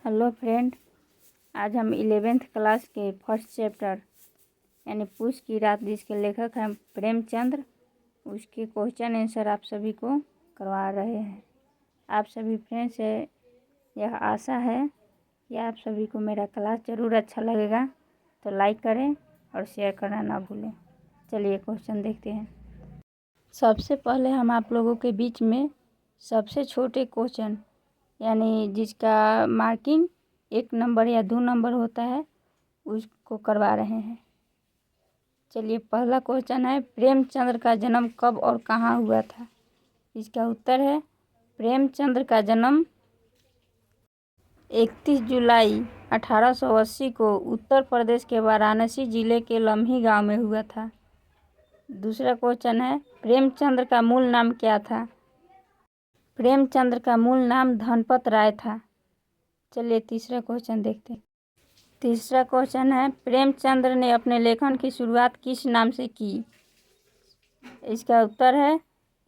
Hello friend, आज हम 11th class के फर्स्ट चैप्टर यानी पूस की रात, जिसके लेखक हैं प्रेमचंद्र, उसके क्वेश्चन आंसर आप सभी को करवा रहे हैं। आप सभी फ्रेंड से यह आशा है कि आप सभी को मेरा क्लास ज़रूर अच्छा लगेगा, तो लाइक करें और शेयर करना ना भूलें। चलिए क्वेश्चन देखते हैं। सबसे पहले हम आप लोगों के बीच में सबसे छोटे क्वेश्चन यानी जिसका मार्किंग 1 नंबर या 2 नंबर होता है उसको करवा रहे हैं। चलिए, पहला क्वेश्चन है, प्रेमचंद्र का जन्म कब और कहाँ हुआ था? इसका उत्तर है, प्रेमचंद्र का जन्म 31 जुलाई 1880 को उत्तर प्रदेश के वाराणसी जिले के लम्ही गांव में हुआ था। दूसरा क्वेश्चन है, प्रेमचंद्र का मूल नाम क्या था? प्रेमचंद्र का मूल नाम धनपत राय था। चलिए तीसरा क्वेश्चन देखते हैं। तीसरा क्वेश्चन है, प्रेमचंद्र ने अपने लेखन की शुरुआत किस नाम से की? इसका उत्तर है,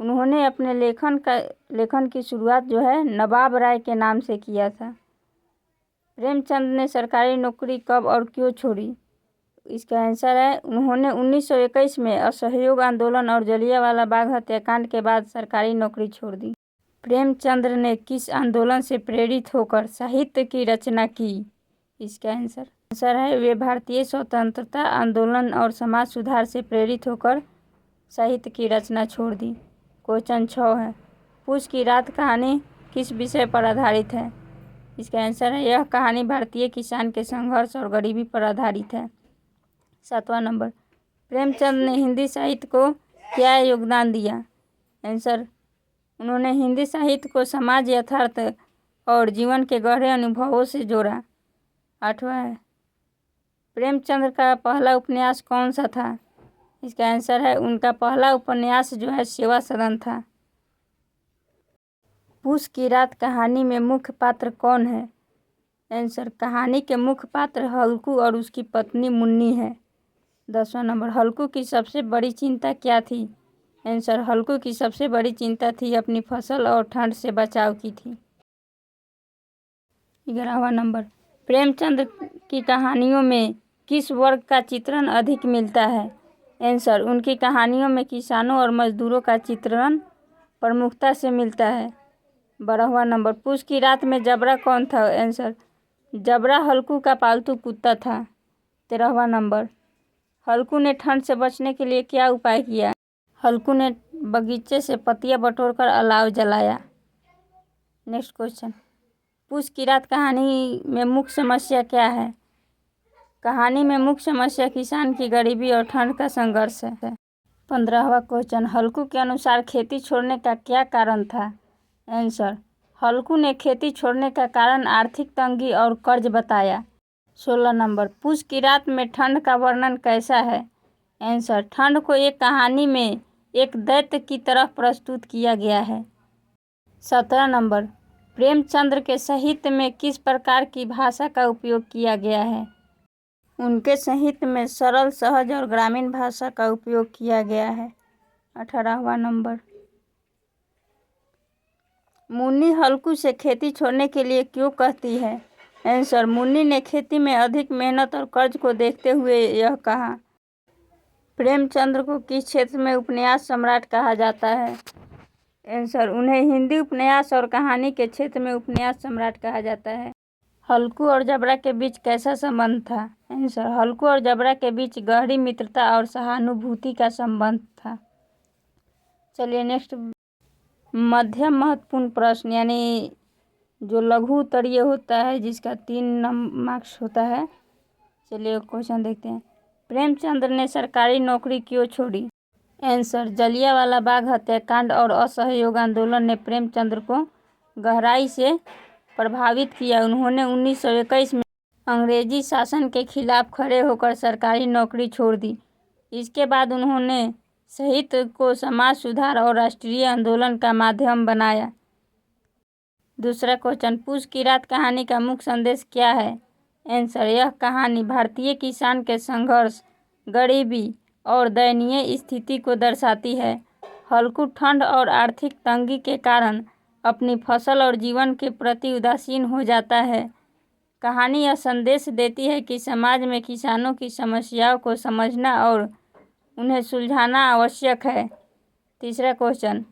उन्होंने अपने लेखन की शुरुआत जो है नवाब राय के नाम से किया था। प्रेमचंद्र ने सरकारी नौकरी कब और क्यों छोड़ी? इसका आंसर है, उन्होंने 1921 में असहयोग आंदोलन और जलियांवाला बाग हत्याकांड के बाद सरकारी नौकरी छोड़ दी। प्रेमचंद्र ने किस आंदोलन से प्रेरित होकर साहित्य की रचना की? इसका आंसर है, वे भारतीय स्वतंत्रता आंदोलन और समाज सुधार से प्रेरित होकर साहित्य की रचना छोड़ दी। क्वेश्चन 6 है, पूस की रात कहानी किस विषय पर आधारित है? इसका आंसर है, यह कहानी भारतीय किसान के संघर्ष और गरीबी पर आधारित है। 7वां नंबर, प्रेमचंद ने हिंदी साहित्य को क्या योगदान दिया? आंसर, उन्होंने हिंदी साहित्य को समाज यथार्थ और जीवन के गहरे अनुभवों से जोड़ा। 8वां है, प्रेमचंद्र का पहला उपन्यास कौन सा था? इसका आंसर है, उनका पहला उपन्यास जो है सेवा सदन था। पूस की रात कहानी में मुख्य पात्र कौन है? आंसर, कहानी के मुख्य पात्र हल्कू और उसकी पत्नी मुन्नी है। 10वां नंबर, हल्कू की सबसे बड़ी चिंता क्या थी? आंसर, हल्कू की सबसे बड़ी चिंता थी अपनी फसल और ठंड से बचाव की थी। 11वां नंबर, प्रेमचंद की कहानियों में किस वर्ग का चित्रण अधिक मिलता है? आंसर, उनकी कहानियों में किसानों और मजदूरों का चित्रण प्रमुखता से मिलता है। 12वां नंबर, पूस की रात में जबरा कौन था? आंसर, जबरा हल्कू का पालतू कुत्ता था। 13वां नंबर, हल्कू ने ठंड से बचने के लिए क्या उपाय किया? हल्कू ने बगीचे से पत्तियां बटोरकर अलाव जलाया। नेक्स्ट क्वेश्चन, पूस की रात कहानी में मुख्य समस्या क्या है? कहानी में मुख्य समस्या किसान की गरीबी और ठंड का संघर्ष है। 15वां क्वेश्चन, हल्कू के अनुसार खेती छोड़ने का क्या कारण था? आंसर, हल्कू ने खेती छोड़ने का कारण आर्थिक तंगी और कर्ज बताया। 16 नंबर, पूस की रात में ठंड का वर्णन कैसा है? आंसर, ठंड को एक कहानी में एक दैत्य की तरह प्रस्तुत किया गया है। 17 नंबर, प्रेमचंद्र के साहित्य में किस प्रकार की भाषा का उपयोग किया गया है? उनके साहित्य में सरल, सहज और ग्रामीण भाषा का उपयोग किया गया है। 18वां नंबर, मुन्नी हल्कू से खेती छोड़ने के लिए क्यों कहती है? आंसर, मुन्नी ने खेती में अधिक मेहनत और कर्ज को देखते हुए यह कहा। प्रेमचंद्र को किस क्षेत्र में उपन्यास सम्राट कहा जाता है? आंसर, उन्हें हिंदी उपन्यास और कहानी के क्षेत्र में उपन्यास सम्राट कहा जाता है। हल्कू और जबरा के बीच कैसा संबंध था? आंसर, हल्कू और जबरा के बीच गहरी मित्रता और सहानुभूति का संबंध था। चलिए नेक्स्ट, मध्यम महत्वपूर्ण प्रश्न यानी जो लघु उत्तरीय होता है जिसका 3 मार्क्स होता है। चलिए क्वेश्चन देखते हैं। प्रेमचंद्र ने सरकारी नौकरी क्यों छोड़ी? आंसर, जलियांवाला बाग हत्याकांड और असहयोग आंदोलन ने प्रेमचंद्र को गहराई से प्रभावित किया। उन्होंने 1921 में अंग्रेजी शासन के खिलाफ खड़े होकर सरकारी नौकरी छोड़ दी। इसके बाद उन्होंने साहित्य को समाज सुधार और राष्ट्रीय आंदोलन का माध्यम बनाया। दूसरा क्वेश्चन, पूस की रात कहानी का मुख्य संदेश क्या है? आंसर, यह कहानी भारतीय किसान के संघर्ष, गरीबी और दयनीय स्थिति को दर्शाती है। हल्कू ठंड और आर्थिक तंगी के कारण अपनी फसल और जीवन के प्रति उदासीन हो जाता है। कहानी यह संदेश देती है कि समाज में किसानों की समस्याओं को समझना और उन्हें सुलझाना आवश्यक है। तीसरा क्वेश्चन,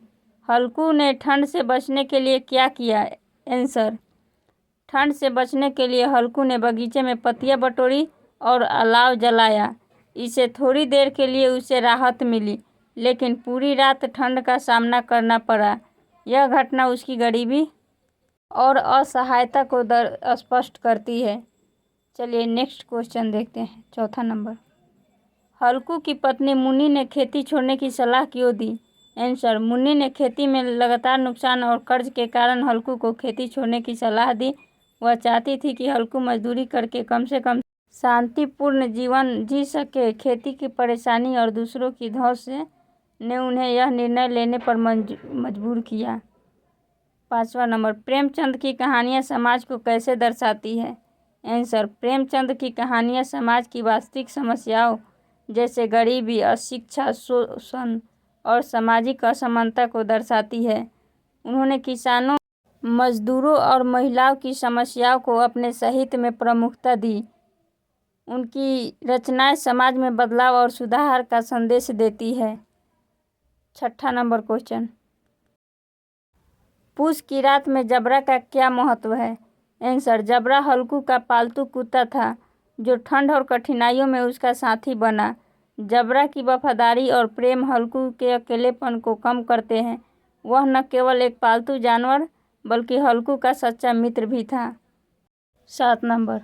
हल्कू ने ठंड से बचने के लिए क्या किया? आंसर, ठंड से बचने के लिए हल्कू ने बगीचे में पत्तियां बटोरी और अलाव जलाया। इससे थोड़ी देर के लिए उसे राहत मिली, लेकिन पूरी रात ठंड का सामना करना पड़ा। यह घटना उसकी गरीबी और असहायता को स्पष्ट करती है। चलिए नेक्स्ट क्वेश्चन देखते हैं। चौथा नंबर, हल्कू की पत्नी मुन्नी ने खेती छोड़ने की सलाह क्यों दी? आंसर, मुन्नी ने खेती में लगातार नुकसान और कर्ज के कारण हल्कू को खेती छोड़ने की सलाह दी। वह चाहती थी कि हल्कू मजदूरी करके कम से कम शांतिपूर्ण जीवन जी सके। खेती की परेशानी और दूसरों की धौंस ने उन्हें यह निर्णय लेने पर मजबूर किया। पांचवा नंबर, प्रेमचंद की कहानियाँ समाज को कैसे दर्शाती है? आंसर, प्रेमचंद की कहानियाँ समाज की वास्तविक समस्याओं जैसे गरीबी, अशिक्षा, शोषण और सामाजिक असमानता को दर्शाती है। उन्होंने किसानों, मजदूरों और महिलाओं की समस्याओं को अपने साहित्य में प्रमुखता दी। उनकी रचनाएं समाज में बदलाव और सुधार का संदेश देती है। छठा नंबर क्वेश्चन, पूस की रात में जबरा का क्या महत्व है? आंसर, जबरा हल्कू का पालतू कुत्ता था जो ठंड और कठिनाइयों में उसका साथी बना। जबरा की वफादारी और प्रेम हल्कू के अकेलेपन को कम करते हैं। वह न केवल एक पालतू जानवर बल्कि हल्कू का सच्चा मित्र भी था। 7 नंबर,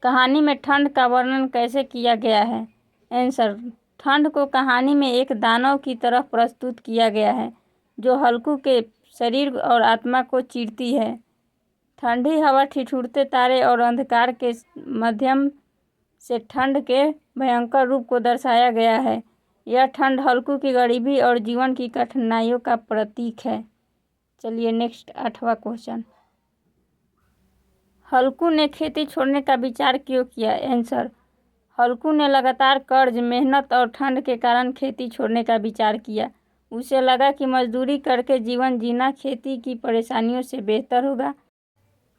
कहानी में ठंड का वर्णन कैसे किया गया है? आंसर, ठंड को कहानी में एक दानव की तरह प्रस्तुत किया गया है जो हल्कू के शरीर और आत्मा को चीरती है। ठंडी हवा, ठिठुरते तारे और अंधकार के माध्यम से ठंड के भयंकर रूप को दर्शाया गया है। यह ठंड हल्कू की गरीबी और जीवन की कठिनाइयों का प्रतीक है। चलिए नेक्स्ट 8वां क्वेश्चन, हल्कू ने खेती छोड़ने का विचार क्यों किया? आंसर, हल्कू ने लगातार कर्ज, मेहनत और ठंड के कारण खेती छोड़ने का विचार किया। उसे लगा कि मजदूरी करके जीवन जीना खेती की परेशानियों से बेहतर होगा।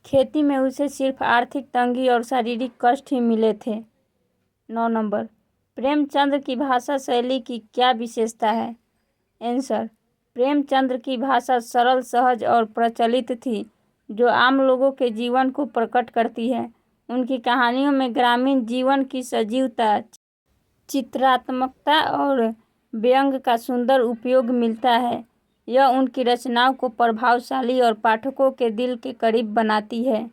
खेती में उसे सिर्फ आर्थिक तंगी और शारीरिक कष्ट ही मिले थे। 9 नंबर, प्रेमचंद की भाषा शैली की क्या विशेषता है? आंसर, प्रेमचंद की भाषा सरल, सहज और प्रचलित थी जो आम लोगों के जीवन को प्रकट करती है। उनकी कहानियों में ग्रामीण जीवन की सजीवता, चित्रात्मकता और व्यंग का सुंदर उपयोग मिलता है। यह उनकी रचनाओं को प्रभावशाली और पाठकों के दिल के करीब बनाती है।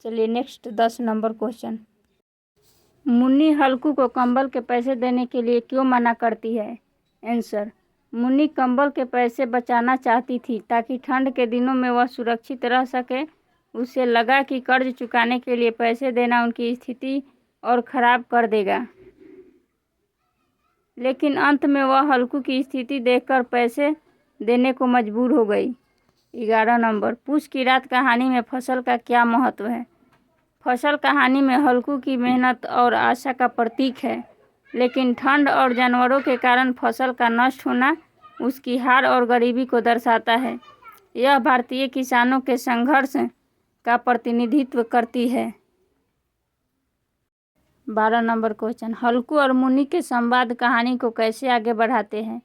चलिए नेक्स्ट 10 नंबर क्वेश्चन, मुन्नी हल्कू को कंबल के पैसे देने के लिए क्यों मना करती है? आंसर, मुन्नी कंबल के पैसे बचाना चाहती थी ताकि ठंड के दिनों में वह सुरक्षित रह सके। उसे लगा कि कर्ज चुकाने के लिए पैसे देना उनकी स्थिति और ख़राब कर देगा, लेकिन अंत में वह हल्कू की स्थिति देखकर पैसे देने को मजबूर हो गई। 11 नंबर, पूस की रात कहानी में फसल का क्या महत्व है? फसल कहानी में हल्कू की मेहनत और आशा का प्रतीक है, लेकिन ठंड और जानवरों के कारण फसल का नष्ट होना उसकी हार और गरीबी को दर्शाता है। यह भारतीय किसानों के संघर्ष का प्रतिनिधित्व करती है। 12 नंबर क्वेश्चन, हल्कू और मुन्नी के संवाद कहानी को कैसे आगे बढ़ाते हैं?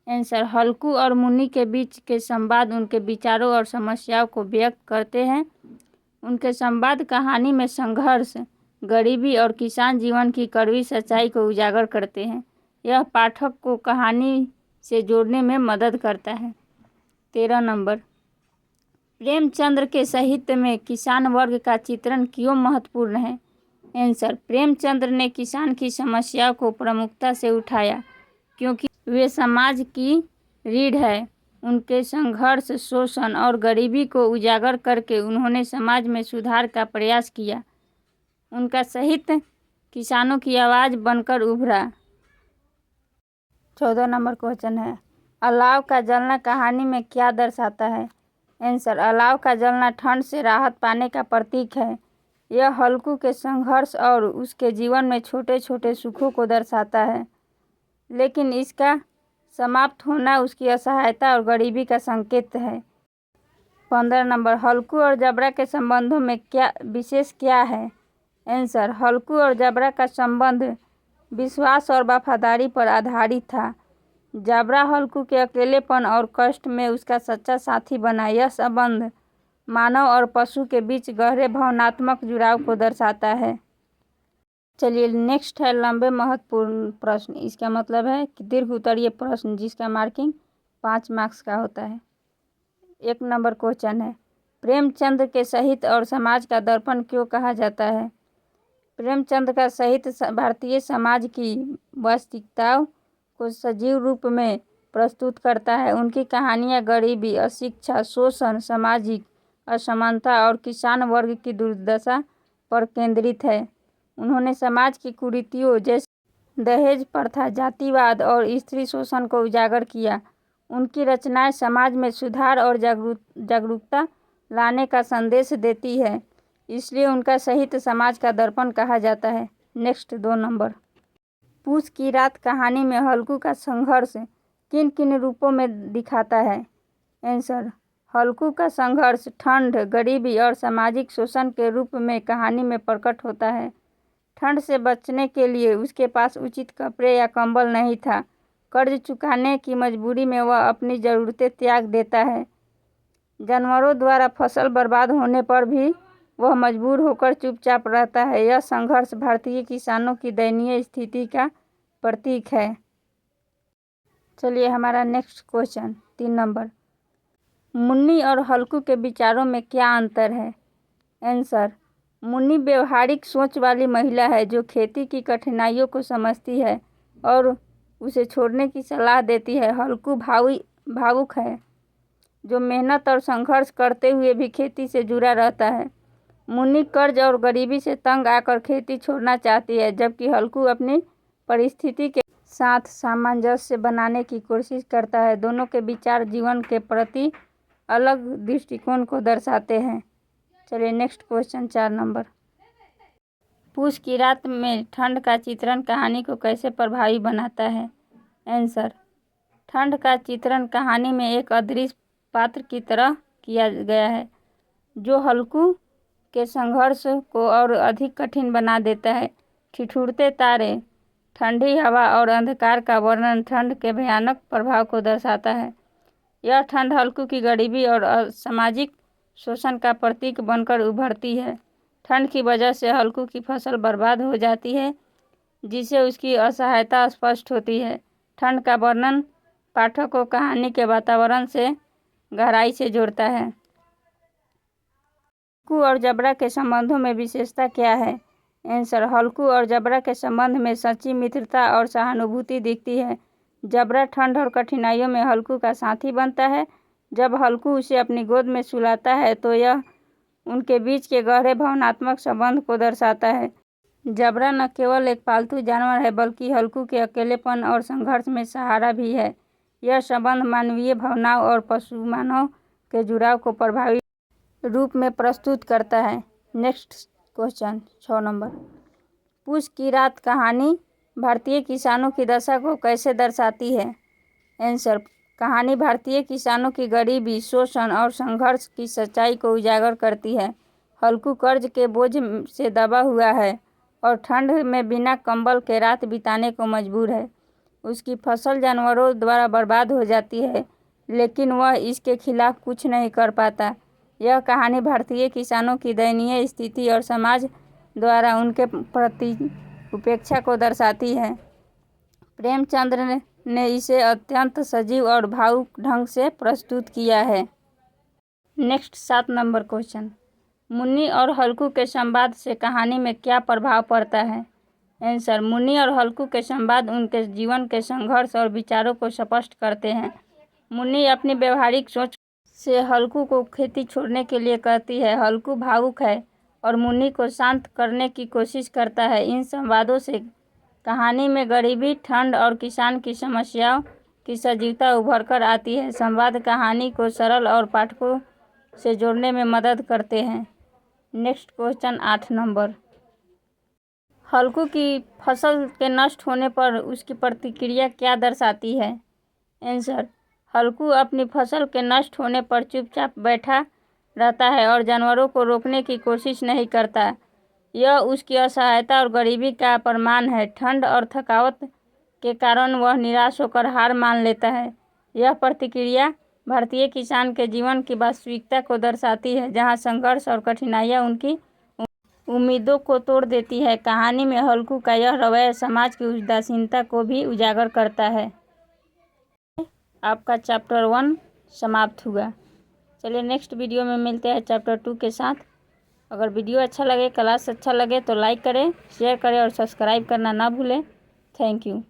आंसर, हल्कू और मुन्नी के बीच के संवाद उनके विचारों और समस्याओं को व्यक्त करते हैं। उनके संवाद कहानी में संघर्ष, गरीबी और किसान जीवन की कड़वी सच्चाई को उजागर करते हैं। यह पाठक को कहानी से जोड़ने में मदद करता है। 13 नंबर, प्रेमचंद के साहित्य में किसान वर्ग का चित्रण क्यों महत्वपूर्ण है? आंसर, प्रेमचंद ने किसान की समस्याओं को प्रमुखता से उठाया क्योंकि वे समाज की रीढ़ है। उनके संघर्ष, शोषण और गरीबी को उजागर करके उन्होंने समाज में सुधार का प्रयास किया। उनका साहित्य किसानों की आवाज़ बनकर उभरा। 14 नंबर क्वेश्चन है, अलाव का जलना कहानी में क्या दर्शाता है? आंसर, अलाव का जलना ठंड से राहत पाने का प्रतीक है। यह हल्कू के संघर्ष और उसके जीवन में छोटे छोटे सुखों को दर्शाता है, लेकिन इसका समाप्त होना उसकी असहायता और गरीबी का संकेत है। 15 नंबर, हल्कू और जबरा के संबंधों में क्या विशेष क्या है? आंसर, हल्कू और जबरा का संबंध विश्वास और वफादारी पर आधारित था। जबरा हल्कू के अकेलेपन और कष्ट में उसका सच्चा साथी बना। यह संबंध मानव और पशु के बीच गहरे भावनात्मक जुड़ाव को दर्शाता है। चलिए नेक्स्ट है लंबे महत्वपूर्ण प्रश्न। इसका मतलब है कि दीर्घ उत्तरीय प्रश्न जिसका मार्किंग 5 मार्क्स का होता है। 1 नंबर क्वेश्चन है, प्रेमचंद के साहित्य और समाज का दर्पण क्यों कहा जाता है? प्रेमचंद का साहित्य भारतीय समाज की वास्तविकताओं को सजीव रूप में प्रस्तुत करता है। उनकी कहानियाँ गरीबी, अशिक्षा, शोषण, सामाजिक असमानता और किसान वर्ग की दुर्दशा पर केंद्रित है। उन्होंने समाज की कुरीतियों जैसे दहेज प्रथा, जातिवाद और स्त्री शोषण को उजागर किया। उनकी रचनाएं समाज में सुधार और जागरूकता लाने का संदेश देती है, इसलिए उनका साहित्य समाज का दर्पण कहा जाता है। नेक्स्ट 2 नंबर, पूस की रात कहानी में हल्कू का संघर्ष किन किन रूपों में दिखाता है? आंसर, हल्कू का संघर्ष ठंड, गरीबी और सामाजिक शोषण के रूप में कहानी में प्रकट होता है। ठंड से बचने के लिए उसके पास उचित कपड़े या कंबल नहीं था। कर्ज चुकाने की मजबूरी में वह अपनी ज़रूरतें त्याग देता है। जानवरों द्वारा फसल बर्बाद होने पर भी वह मजबूर होकर चुपचाप रहता है। यह संघर्ष भारतीय किसानों की दयनीय स्थिति का प्रतीक है। चलिए हमारा नेक्स्ट क्वेश्चन 3 नंबर, मुन्नी और हल्कू के विचारों में क्या अंतर है? आंसर, मुन्नी व्यवहारिक सोच वाली महिला है जो खेती की कठिनाइयों को समझती है और उसे छोड़ने की सलाह देती है। हल्कू भावुक है जो मेहनत और संघर्ष करते हुए भी खेती से जुड़ा रहता है। मुन्नी कर्ज और गरीबी से तंग आकर खेती छोड़ना चाहती है, जबकि हल्कू अपनी परिस्थिति के साथ सामंजस्य बनाने की कोशिश करता है। दोनों के विचार जीवन के प्रति अलग दृष्टिकोण को दर्शाते हैं। चलिए नेक्स्ट क्वेश्चन 4 नंबर, पूस की रात में ठंड का चित्रण कहानी को कैसे प्रभावी बनाता है? आंसर, ठंड का चित्रण कहानी में एक अदृश्य पात्र की तरह किया गया है जो हल्कू के संघर्ष को और अधिक कठिन बना देता है। ठिठुरते तारे, ठंडी हवा और अंधकार का वर्णन ठंड के भयानक प्रभाव को दर्शाता है। यह ठंड हल्कू की गरीबी और सामाजिक शोषण का प्रतीक बनकर उभरती है। ठंड की वजह से हल्कू की फसल बर्बाद हो जाती है, जिससे उसकी असहायता स्पष्ट होती है। ठंड का वर्णन पाठक को कहानी के वातावरण से गहराई से जोड़ता है। हल्कू और जबरा के संबंधों में विशेषता क्या है? आंसर, हल्कू और जबरा के संबंध में सच्ची मित्रता और सहानुभूति दिखती है। जबरा ठंड और कठिनाइयों में हल्कू का साथी बनता है। जब हल्कू उसे अपनी गोद में सुलाता है तो यह उनके बीच के गहरे भावनात्मक संबंध को दर्शाता है। जबरा न केवल एक पालतू जानवर है बल्कि हल्कू के अकेलेपन और संघर्ष में सहारा भी है। यह संबंध मानवीय भावनाओं और पशु मानव के जुड़ाव को प्रभावी रूप में प्रस्तुत करता है। नेक्स्ट क्वेश्चन 6 नंबर, पूस की रात कहानी भारतीय किसानों की दशा को कैसे दर्शाती है? आंसर, कहानी भारतीय किसानों की गरीबी, शोषण और संघर्ष की सच्चाई को उजागर करती है। हल्कू कर्ज के बोझ से दबा हुआ है और ठंड में बिना कंबल के रात बिताने को मजबूर है। उसकी फसल जानवरों द्वारा बर्बाद हो जाती है, लेकिन वह इसके खिलाफ कुछ नहीं कर पाता। यह कहानी भारतीय किसानों की दयनीय स्थिति और समाज द्वारा उनके प्रति उपेक्षा को दर्शाती है। प्रेमचंद ने इसे अत्यंत सजीव और भावुक ढंग से प्रस्तुत किया है। नेक्स्ट 7 नंबर क्वेश्चन, मुन्नी और हल्कू के संवाद से कहानी में क्या प्रभाव पड़ता है? आंसर, मुन्नी और हल्कू के संवाद उनके जीवन के संघर्ष और विचारों को स्पष्ट करते हैं। मुन्नी अपनी व्यवहारिक सोच से हल्कू को खेती छोड़ने के लिए कहती है। हल्कू भावुक है और मुन्नी को शांत करने की कोशिश करता है। इन संवादों से कहानी में गरीबी, ठंड और किसान की समस्याओं की सजीवता उभर कर आती है। संवाद कहानी को सरल और पाठकों से जोड़ने में मदद करते हैं। नेक्स्ट क्वेश्चन 8 नंबर, हल्कू की फसल के नष्ट होने पर उसकी प्रतिक्रिया क्या दर्शाती है? आंसर, हल्कू अपनी फसल के नष्ट होने पर चुपचाप बैठा रहता है और जानवरों को रोकने की कोशिश नहीं करता। यह उसकी असहायता और गरीबी का प्रमाण है। ठंड और थकावट के कारण वह निराश होकर हार मान लेता है। यह प्रतिक्रिया भारतीय किसान के जीवन की वास्तविकता को दर्शाती है, जहां संघर्ष और कठिनाइयां उनकी उम्मीदों को तोड़ देती है। कहानी में हल्कू का यह रवैया समाज की उदासीनता को भी उजागर करता है। आपका चैप्टर 1 समाप्त हुआ। चलिए नेक्स्ट वीडियो में मिलते हैं चैप्टर 2 के साथ। अगर वीडियो अच्छा लगे, क्लास अच्छा लगे तो लाइक करें, शेयर करें और सब्सक्राइब करना ना भूलें। Thank you.